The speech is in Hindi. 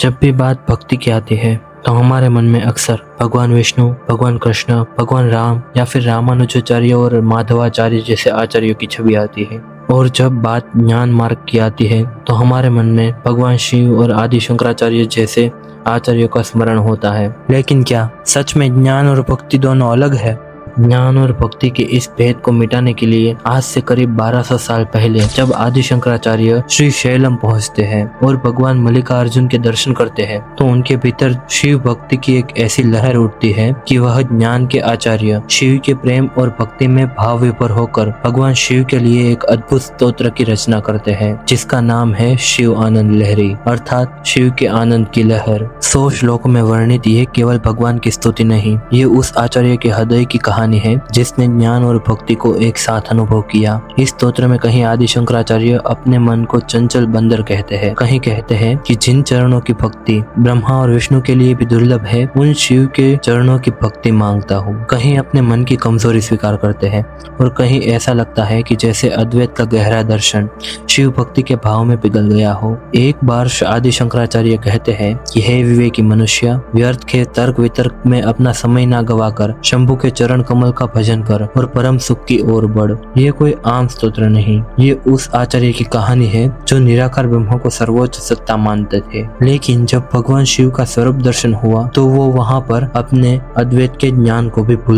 जब भी बात भक्ति की आती है तो हमारे मन में अक्सर भगवान विष्णु, भगवान कृष्ण, भगवान राम या फिर रामानुजाचार्य और माधवाचार्य जैसे आचार्यों की छवि आती है। और जब बात ज्ञान मार्ग की आती है तो हमारे मन में भगवान शिव और आदि शंकराचार्य जैसे आचार्यों का स्मरण होता है। लेकिन क्या सच में ज्ञान और भक्ति दोनों अलग है? ज्ञान और भक्ति के इस भेद को मिटाने के लिए आज से करीब 1200 साल पहले जब आदि शंकराचार्य श्री शैलम पहुंचते हैं और भगवान मल्लिकार्जुन के दर्शन करते हैं तो उनके भीतर शिव भक्ति की एक ऐसी लहर उठती है कि वह ज्ञान के आचार्य शिव के प्रेम और भक्ति में भाव विभोर होकर भगवान शिव के लिए एक अद्भुत स्तोत्र की रचना करते हैं जिसका नाम है शिव आनंद लहरी अर्थात शिव के आनंद की लहर। 100 श्लोकों में वर्णित ये केवल भगवान की स्तुति नहीं, ये उस आचार्य के हृदय की कहानी है जिसने ज्ञान और भक्ति को एक साथ अनुभव किया। इस स्तोत्र में कहीं आदि शंकराचार्य अपने मन को चंचल बंदर कहते हैं, कहीं कहते हैं कि जिन चरणों की भक्ति ब्रह्मा और विष्णु के लिए भी दुर्लभ है उन शिव के चरणों की भक्ति मांगता हूँ। कहीं अपने मन की कमजोरी स्वीकार करते हैं और कहीं ऐसा लगता है कि जैसे अद्वैत का गहरा दर्शन शिव भक्ति के भाव में पिघल गया हो। एक बार आदि शंकराचार्य कहते हैं कि हे विवेकी मनुष्य, व्यर्थ के तर्क वितर्क में अपना समय न गवाकर शंभु के चरण कमल का भजन कर और परम सुख की ओर बढ़। ये कोई आम स्तोत्र नहीं, ये उस आचार्य की कहानी है जो निराकार ब्रह्म को सर्वोच्च सत्ता मानते थे। लेकिन जब भगवान शिव का स्वरूप दर्शन हुआ तो वो वहाँ पर अपने अद्वैत के ज्ञान को भी भूल